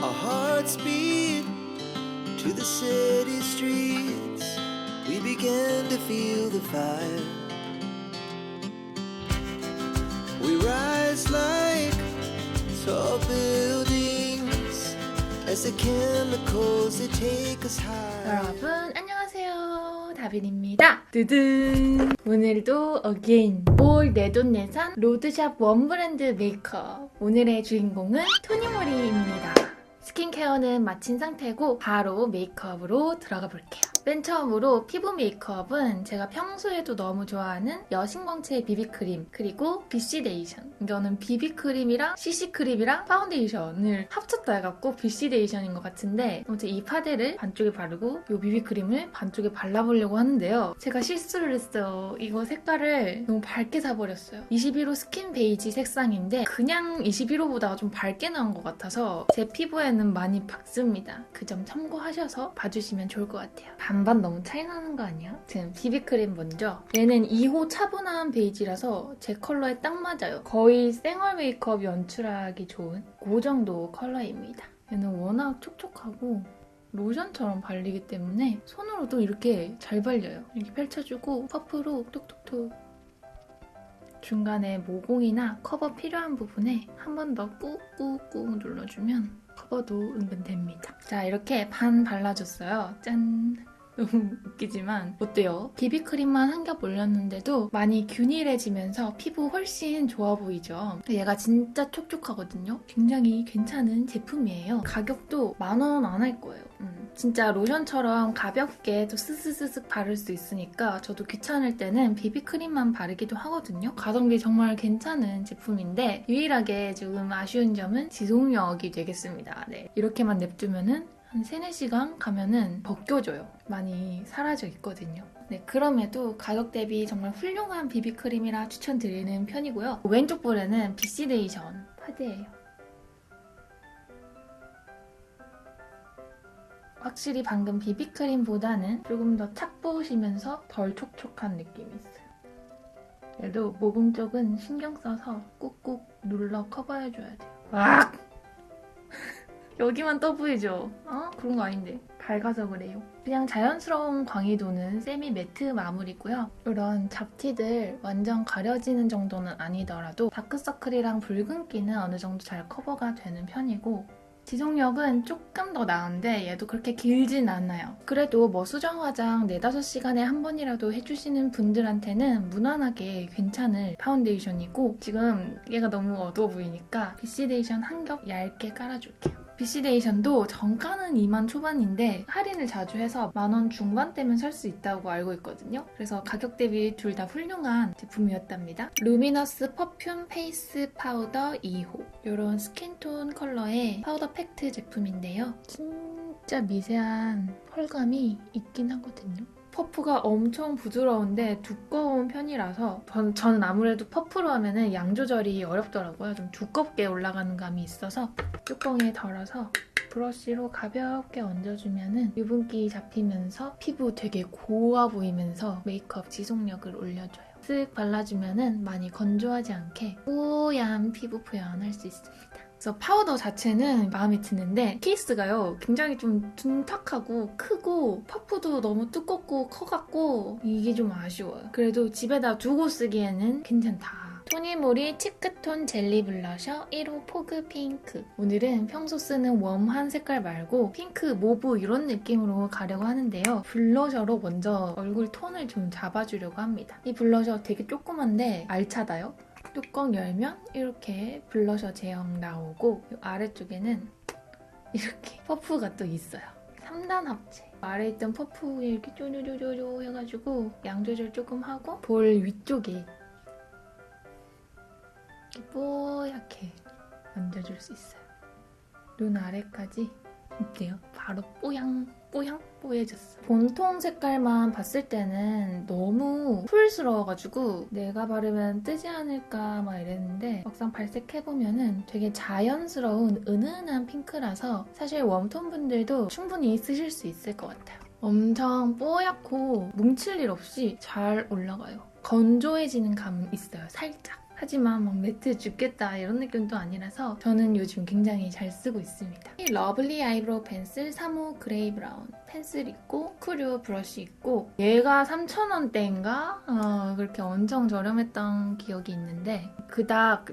Our hearts beat to the city streets. We began to feel the fire. We rise like tall buildings as the chemicals they take us high. 여러분 안녕하세요, 다빈입니다. 두둔. 오늘도 again 올 내돈내산 로드샵 원브랜드 메이크업. 오늘의 주인공은 토니모리입니다. 스킨케어는 마친 상태고 바로 메이크업으로 들어가 볼게요. 맨 처음으로 피부 메이크업은 제가 평소에도 너무 좋아하는 여신광채 비비크림 그리고 비시데이션. 이거는 비비크림이랑 CC크림이랑 파운데이션을 합쳤다 해갖고 비시데이션인 것 같은데 아무튼 이 파데를 반쪽에 바르고 이 비비크림을 반쪽에 발라보려고 하는데요. 제가 실수를 했어요. 이거 색깔을 너무 밝게 사버렸어요. 21호 스킨 베이지 색상인데 그냥 21호보다 좀 밝게 나온 것 같아서 제 피부에는 많이 박습니다. 그 점 참고하셔서 봐주시면 좋을 것 같아요. 반반 너무 차이 나는 거 아니야? 지금 비비크림 먼저. 얘는 2호 차분한 베이지라서 제 컬러에 딱 맞아요. 거의 생얼 메이크업 연출하기 좋은 그 정도 컬러입니다. 얘는 워낙 촉촉하고 로션처럼 발리기 때문에 손으로도 이렇게 잘 발려요. 이렇게 펼쳐주고 퍼프로 톡톡톡 중간에 모공이나 커버 필요한 부분에 한 번 더 꾹꾹꾹 눌러주면 커버도 은근 됩니다. 자, 이렇게 반 발라줬어요. 짠! 너무 웃기지만 어때요? 비비크림만 한 겹 올렸는데도 많이 균일해지면서 피부 훨씬 좋아 보이죠? 얘가 진짜 촉촉하거든요? 굉장히 괜찮은 제품이에요. 가격도 10,000원 안 할 거예요. 진짜 로션처럼 가볍게 또 스스스슥 바를 수 있으니까 저도 귀찮을 때는 비비크림만 바르기도 하거든요. 가성비 정말 괜찮은 제품인데 유일하게 조금 아쉬운 점은 지속력이 되겠습니다. 네. 이렇게만 냅두면은 한 3-4시간 가면은 벗겨져요. 많이 사라져 있거든요. 네, 그럼에도 가격 대비 정말 훌륭한 비비크림이라 추천드리는 편이고요. 왼쪽 볼에는 비시데이션 파데예요. 확실히 방금 비비크림보다는 조금 더 착 부으시면서 덜 촉촉한 느낌이 있어요. 그래도 모공 쪽은 신경 써서 꾹꾹 눌러 커버해줘야 돼요. 와! 여기만 떠 보이죠? 그런 거 아닌데. 밝아서 그래요. 그냥 자연스러운 광이도는 세미 매트 마무리고요. 이런 잡티들 완전 가려지는 정도는 아니더라도 다크서클이랑 붉은기는 어느 정도 잘 커버가 되는 편이고 지속력은 조금 더 나은데 얘도 그렇게 길진 않아요. 그래도 뭐 수정 화장 4-5시간에 한 번이라도 해주시는 분들한테는 무난하게 괜찮을 파운데이션이고 지금 얘가 너무 어두워 보이니까 비시데이션 한 겹 얇게 깔아줄게요. 비시데이션도 정가는 2만 초반인데 할인을 자주 해서 10,000원 중반대면 살 수 있다고 알고 있거든요. 그래서 가격 대비 둘 다 훌륭한 제품이었답니다. 루미너스 퍼퓸 페이스 파우더 2호 이런 스킨톤 컬러의 파우더 팩트 제품인데요. 진짜 미세한 펄감이 있긴 하거든요. 퍼프가 엄청 부드러운데 두꺼운 편이라서 저는 아무래도 퍼프로 하면 양 조절이 어렵더라고요. 좀 두껍게 올라가는 감이 있어서 뚜껑에 덜어서 브러쉬로 가볍게 얹어주면 유분기 잡히면서 피부 되게 고와 보이면서 메이크업 지속력을 올려줘요. 쓱 발라주면 많이 건조하지 않게 뽀얀 피부 표현할 수 있습니다. 그래서 파우더 자체는 마음에 드는데 케이스가요 굉장히 좀 둔탁하고 크고 퍼프도 너무 두껍고 커갖고 이게 좀 아쉬워요. 그래도 집에다 두고 쓰기에는 괜찮다. 토니모리 치크톤 젤리 블러셔 1호 포그 핑크. 오늘은 평소 쓰는 웜한 색깔 말고 핑크, 모브 이런 느낌으로 가려고 하는데요. 블러셔로 먼저 얼굴 톤을 좀 잡아주려고 합니다. 이 블러셔 되게 조그만데 알차다요. 뚜껑 열면 이렇게 블러셔 제형 나오고 이 아래쪽에는 이렇게 퍼프가 또 있어요. 3단 합체. 아래에 있던 퍼프 이렇게 쪼쪼쪼쪼 해가지고 양 조절 조금 하고 볼 위쪽에 이렇게 뽀얗게 얹어줄 수 있어요. 눈 아래까지 어때요? 바로 뽀양 뽀양 뽀얘졌어요. 본통 색깔만 봤을 때는 너무 쿨스러워가지고 내가 바르면 뜨지 않을까 막 이랬는데 막상 발색해보면 되게 자연스러운 은은한 핑크라서 사실 웜톤 분들도 충분히 쓰실 수 있을 것 같아요. 엄청 뽀얗고 뭉칠 일 없이 잘 올라가요. 건조해지는 감은 있어요, 살짝. 하지만 막 매트 죽겠다 이런 느낌도 아니라서 저는 요즘 굉장히 잘 쓰고 있습니다. 이 러블리 아이브로우 펜슬 3호 그레이 브라운 펜슬 있고 쿠류 브러쉬 있고 얘가 3,000원대인가? 그렇게 엄청 저렴했던 기억이 있는데 그닥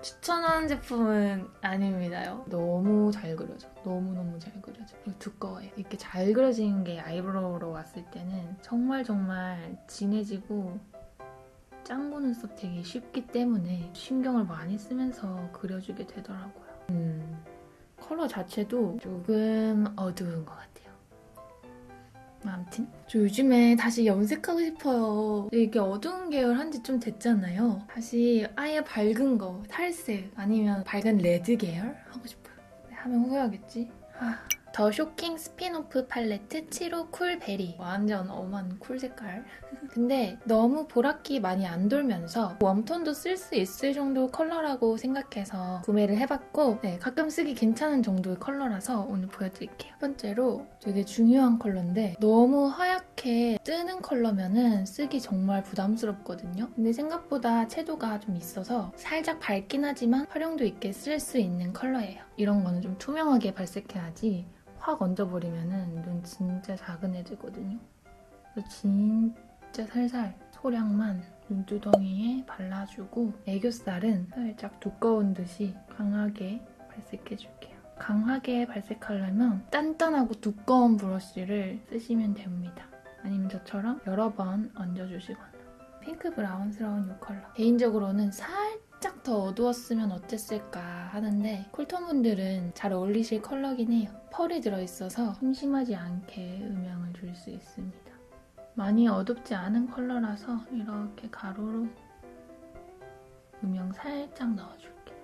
추천하는 제품은 아닙니다요. 너무 잘 그려져. 너무너무 잘 그려져. 그리고 두꺼워요. 이렇게 잘 그려지는 게 아이브로우로 왔을 때는 정말 진해지고 짱구 눈썹 되기 쉽기 때문에 신경을 많이 쓰면서 그려주게 되더라고요. 컬러 자체도 조금 어두운 것 같아요. 아무튼 저 요즘에 다시 염색하고 싶어요. 이게 어두운 계열 한지 좀 됐잖아요. 다시 아예 밝은 거, 탈색 아니면 밝은 레드 계열 하고 싶어요. 하면 후회하겠지? 더 쇼킹 스피노프 팔레트 7호 쿨 베리. 완전 엄한 쿨 색깔. 근데 너무 보랏기 많이 안 돌면서 웜톤도 쓸 수 있을 정도 컬러라고 생각해서 구매를 해봤고 가끔 쓰기 괜찮은 정도의 컬러라서 오늘 보여드릴게요. 첫 번째로 되게 중요한 컬러인데 너무 하얗게 뜨는 컬러면은 쓰기 정말 부담스럽거든요. 근데 생각보다 채도가 좀 있어서 살짝 밝긴 하지만 활용도 있게 쓸 수 있는 컬러예요. 이런 거는 좀 투명하게 발색해야지 확 얹어버리면은 눈 진짜 자그네지거든요. 그래서 진짜 살살 소량만 눈두덩이에 발라주고 애교살은 살짝 두꺼운 듯이 강하게 발색해줄게요. 강하게 발색하려면 단단하고 두꺼운 브러쉬를 쓰시면 됩니다. 아니면 저처럼 여러 번 얹어주시거나. 핑크 브라운스러운 이 컬러. 개인적으로는 살짝 더 어두웠으면 어땠을까 하는데 쿨톤 분들은 잘 어울리실 컬러긴 해요. 펄이 들어있어서 심심하지 않게 음영을 줄 수 있습니다. 많이 어둡지 않은 컬러라서 이렇게 가로로 음영 살짝 넣어줄게요.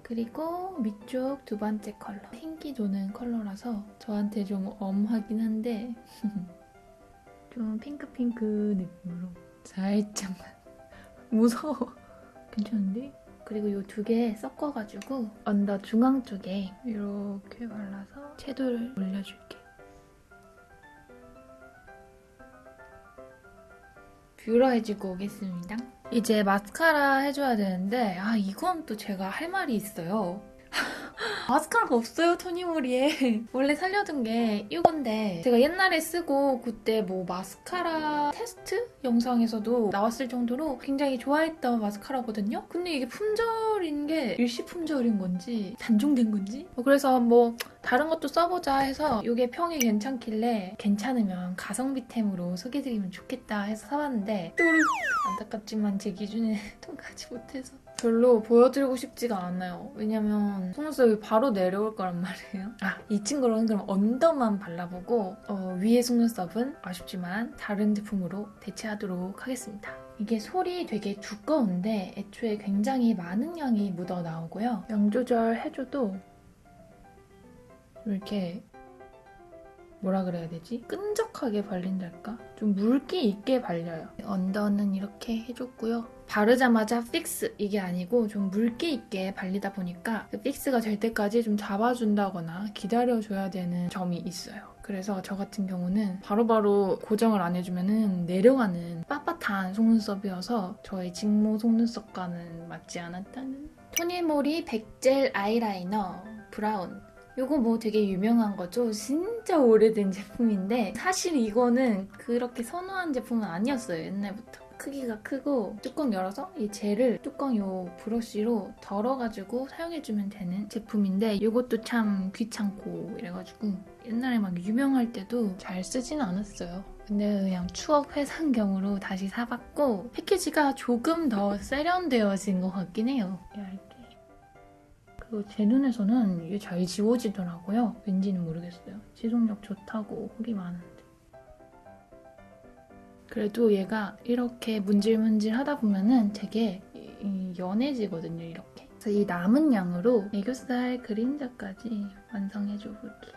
그리고 위쪽 두 번째 컬러. 핑기 도는 컬러라서 저한테 좀 엄하긴 한데 좀 핑크핑크 느낌으로 살짝만. 무서워. 괜찮은데? 그리고 이 두 개 섞어가지고 언더 중앙 쪽에 이렇게 발라서 채도를 올려줄게. 뷰러해주고 오겠습니다. 이제 마스카라 해줘야 되는데 이건 또 제가 할 말이 있어요. 마스카라가 없어요, 토니모리에. 원래 살려둔 게 이건데 제가 옛날에 쓰고 그때 뭐 마스카라 테스트 영상에서도 나왔을 정도로 굉장히 좋아했던 마스카라거든요. 근데 이게 품절인 게 일시 품절인 건지 단종된 건지 그래서 뭐 다른 것도 써보자 해서 이게 평이 괜찮길래 괜찮으면 가성비템으로 소개드리면 좋겠다 해서 사봤는데 안타깝지만 제 기준에 통과하지 못해서 별로 보여드리고 싶지가 않아요. 왜냐면 속눈썹이 바로 내려올 거란 말이에요. 이 친구로는 그럼 언더만 발라보고 위에 속눈썹은 아쉽지만 다른 제품으로 대체하도록 하겠습니다. 이게 솔이 되게 두꺼운데 애초에 굉장히 많은 양이 묻어 나오고요. 양 조절해줘도 이렇게 뭐라 그래야 되지? 끈적하게 발린달까? 좀 물기 있게 발려요. 언더는 이렇게 해줬고요. 바르자마자 픽스 이게 아니고 좀 물기 있게 발리다 보니까 그 픽스가 될 때까지 좀 잡아준다거나 기다려줘야 되는 점이 있어요. 그래서 저 같은 경우는 바로바로 고정을 안 해주면 내려가는 빳빳한 속눈썹이어서 저의 직모 속눈썹과는 맞지 않았다는. 토니모리 백젤 아이라이너 브라운. 이거 뭐 되게 유명한 거죠? 진짜 오래된 제품인데 사실 이거는 그렇게 선호한 제품은 아니었어요, 옛날부터. 크기가 크고 뚜껑 열어서 이 젤을 뚜껑 요 브러쉬로 덜어가지고 사용해주면 되는 제품인데 이것도 참 귀찮고 이래가지고 옛날에 막 유명할 때도 잘 쓰진 않았어요. 근데 그냥 추억 회상경으로 다시 사봤고 패키지가 조금 더 세련되어진 것 같긴 해요. 얇게. 그리고 제 눈에서는 이게 잘 지워지더라고요. 왠지는 모르겠어요. 지속력 좋다고 후기 많은데. 그래도 얘가 이렇게 문질문질 하다 보면은 되게 연해지거든요, 이렇게. 그래서 이 남은 양으로 애교살 그림자까지 완성해줘 볼게요.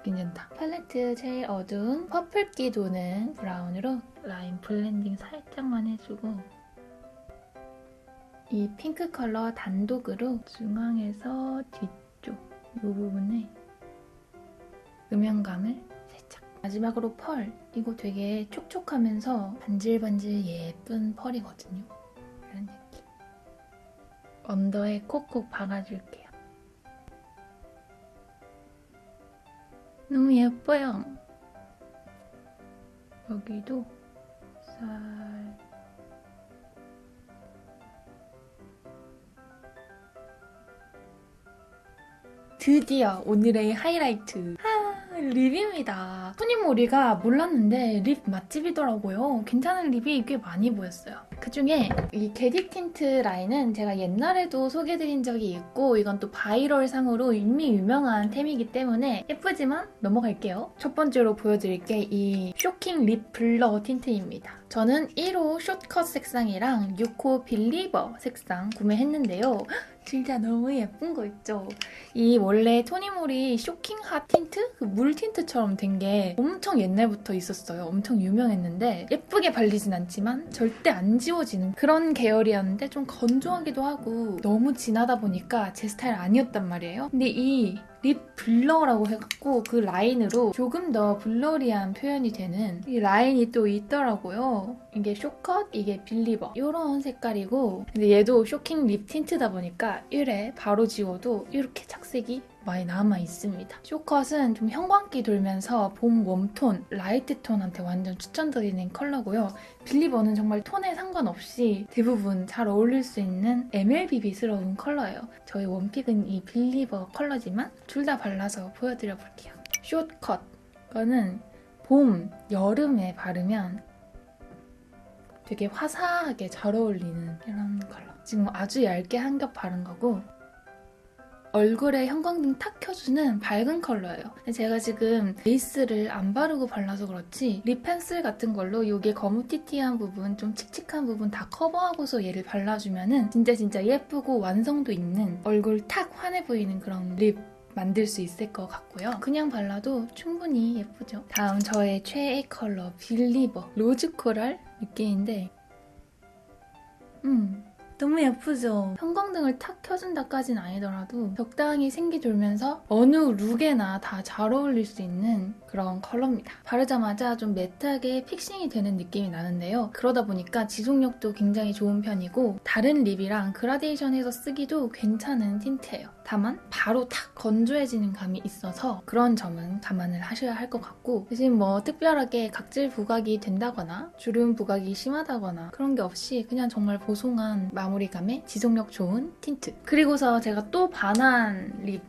괜찮다. 팔레트 제일 어두운 퍼플기 도는 브라운으로 라인 블렌딩 살짝만 해주고 이 핑크 컬러 단독으로 중앙에서 뒤쪽 이 부분에 음영감을 살짝 마지막으로 펄. 이거 되게 촉촉하면서 반질반질 예쁜 펄이거든요. 이런 느낌. 언더에 콕콕 박아줄게요. 너무 예뻐요. 여기도 살. 드디어 오늘의 하이라이트. 립입니다. 토니모리가 몰랐는데 립 맛집이더라고요. 괜찮은 립이 꽤 많이 보였어요. 그중에 이 게디 틴트 라인은 제가 옛날에도 소개해드린 적이 있고 이건 또 바이럴 상으로 이미 유명한 템이기 때문에 예쁘지만 넘어갈게요. 첫 번째로 보여드릴 게 이 쇼킹 립 블러 틴트입니다. 저는 1호 숏컷 색상이랑 6호 빌리버 색상 구매했는데요. 진짜 너무 예쁜 거 있죠? 이 원래 토니모리 쇼킹 핫 틴트? 그 물 틴트처럼 된 게 엄청 옛날부터 있었어요. 엄청 유명했는데 예쁘게 발리진 않지만 절대 안 지워지는 그런 계열이었는데 좀 건조하기도 하고 너무 진하다 보니까 제 스타일 아니었단 말이에요. 근데 이 립 블러라고 해갖고 그 라인으로 조금 더 블러리한 표현이 되는 이 라인이 또 있더라고요. 이게 숏컷, 이게 빌리버 이런 색깔이고 근데 얘도 쇼킹 립 틴트다 보니까 이래 바로 지워도 이렇게 착색이 많이 남아있습니다. 숏컷은 좀 형광기 돌면서 봄 웜톤, 라이트 톤한테 완전 추천드리는 컬러고요. 빌리버는 정말 톤에 상관없이 대부분 잘 어울릴 수 있는 MLBB스러운 컬러예요. 저희 원픽은 이 빌리버 컬러지만 둘 다 발라서 보여드려볼게요. 숏컷, 이거는 봄, 여름에 바르면 되게 화사하게 잘 어울리는 이런 컬러. 지금 아주 얇게 한 겹 바른 거고 얼굴에 형광등 탁 켜주는 밝은 컬러예요. 근데 제가 지금 베이스를 안 바르고 발라서 그렇지 립 펜슬 같은 걸로 여기 거무튀튀한 부분, 좀 칙칙한 부분 다 커버하고서 얘를 발라주면은 진짜 예쁘고 완성도 있는 얼굴 탁 환해 보이는 그런 립 만들 수 있을 것 같고요. 그냥 발라도 충분히 예쁘죠. 다음 저의 최애 컬러 빌리버 로즈 코랄 느낌인데 너무 예쁘죠? 형광등을 탁 켜준다까지는 아니더라도 적당히 생기 돌면서 어느 룩에나 다 잘 어울릴 수 있는 그런 컬러입니다. 바르자마자 좀 매트하게 픽싱이 되는 느낌이 나는데요. 그러다 보니까 지속력도 굉장히 좋은 편이고 다른 립이랑 그라데이션해서 쓰기도 괜찮은 틴트예요. 다만 바로 탁 건조해지는 감이 있어서 그런 점은 감안을 하셔야 할 것 같고 대신 뭐 특별하게 각질 부각이 된다거나 주름 부각이 심하다거나 그런 게 없이 그냥 정말 보송한 마무리감에 지속력 좋은 틴트. 그리고서 제가 또 반한 립.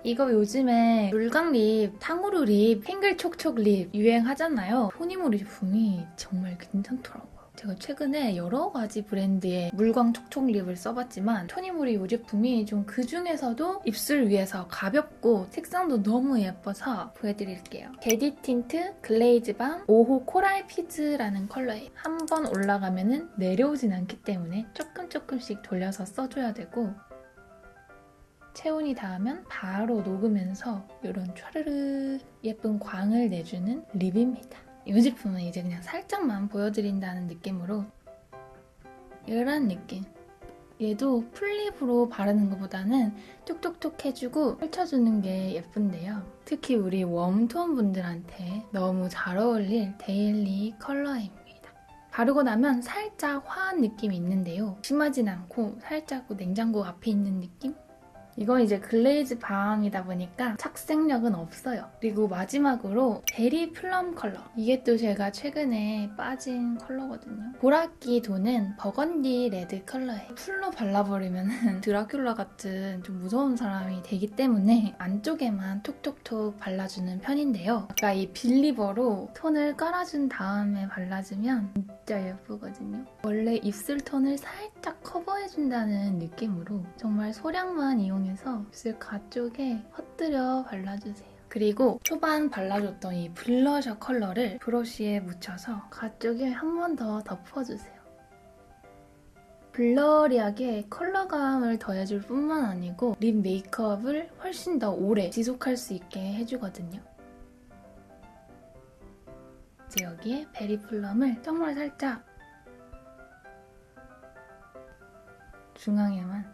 이거 요즘에 물광 립, 탕후루 립, 핑글 촉촉 립 유행하잖아요. 토니모리 제품이 정말 괜찮더라고요. 제가 최근에 여러 가지 브랜드의 물광 촉촉 립을 써봤지만 토니모리 이 제품이 좀 그중에서도 입술 위에서 가볍고 색상도 너무 예뻐서 보여드릴게요. 게디 틴트 글레이즈 밤 5호 코랄 피즈라는 컬러예요. 한 번 올라가면 내려오진 않기 때문에 조금씩 돌려서 써줘야 되고 체온이 닿으면 바로 녹으면서 이런 촤르르 예쁜 광을 내주는 립입니다. 이 제품은 이제 그냥 살짝만 보여드린다는 느낌으로 이런 느낌. 얘도 풀립으로 바르는 것보다는 톡톡톡 해주고 펼쳐주는 게 예쁜데요. 특히 우리 웜톤 분들한테 너무 잘 어울릴 데일리 컬러입니다. 바르고 나면 살짝 화한 느낌이 있는데요. 심하진 않고 살짝 냉장고 앞에 있는 느낌? 이건 이제 글레이즈 방이다 보니까 착색력은 없어요. 그리고 마지막으로 베리 플럼 컬러. 이게 또 제가 최근에 빠진 컬러거든요. 보랏기 도는 버건디 레드 컬러예요. 풀로 발라버리면 드라큘라 같은 좀 무서운 사람이 되기 때문에 안쪽에만 톡톡톡 발라주는 편인데요. 아까 이 빌리버로 톤을 깔아준 다음에 발라주면 진짜 예쁘거든요. 원래 입술 톤을 살짝 커버해준다는 느낌으로 정말 소량만 이용해서 입술 가쪽에 헛들여 발라주세요. 그리고 초반 발라줬던 이 블러셔 컬러를 브러쉬에 묻혀서 가쪽에 한 번 더 덮어주세요. 블러리하게 컬러감을 더해줄 뿐만 아니고 립 메이크업을 훨씬 더 오래 지속할 수 있게 해주거든요. 이제 여기에 베리 플럼을 정말 살짝 중앙에만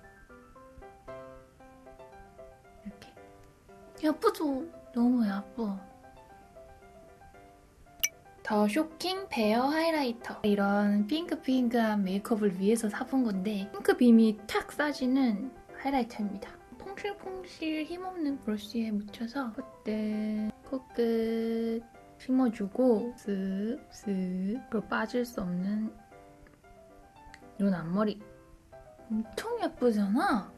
이렇게. 예쁘죠? 너무 예뻐. 더 쇼킹 베어 하이라이터. 이런 핑크핑크한 메이크업을 위해서 사본 건데 핑크 빔이 탁 싸지는 하이라이터입니다. 퐁실퐁실 힘없는 브러쉬에 묻혀서 콧대, 코끝 심어주고 쓱쓱 그리고 빠질 수 없는 눈 앞머리. 엄청 예쁘잖아?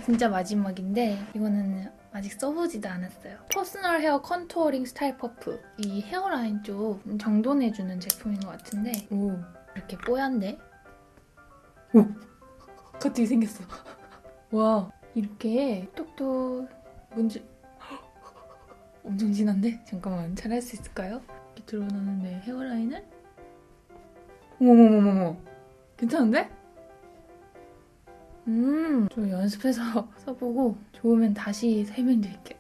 진짜 마지막인데 이거는 아직 써보지도 않았어요. 퍼스널 헤어 컨투어링 스타일 퍼프. 이 헤어라인 좀 정돈해주는 제품인 것 같은데 오, 이렇게 뽀얀데? 오! 갑자기 생겼어. 와, 이렇게 똑똑 뭔지 엄청 진한데? 잠깐만, 잘할 수 있을까요? 이렇게 드러나는데 헤어라인을 어머머머머머, 괜찮은데? 좀 연습해서 써보고 좋으면 다시 설명드릴게요.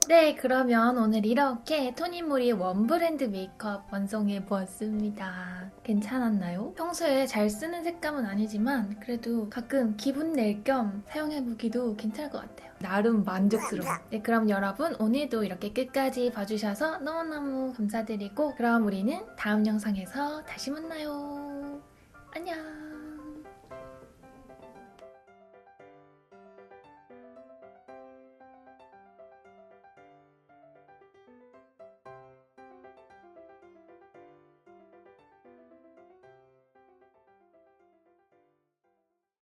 네, 그러면 오늘 이렇게 토니모리 원 브랜드 메이크업 완성해보았습니다. 괜찮았나요? 평소에 잘 쓰는 색감은 아니지만 그래도 가끔 기분 낼 겸 사용해보기도 괜찮을 것 같아요. 나름 만족스러워. 네, 그럼 여러분 오늘도 이렇게 끝까지 봐주셔서 너무너무 감사드리고 그럼 우리는 다음 영상에서 다시 만나요. 안녕.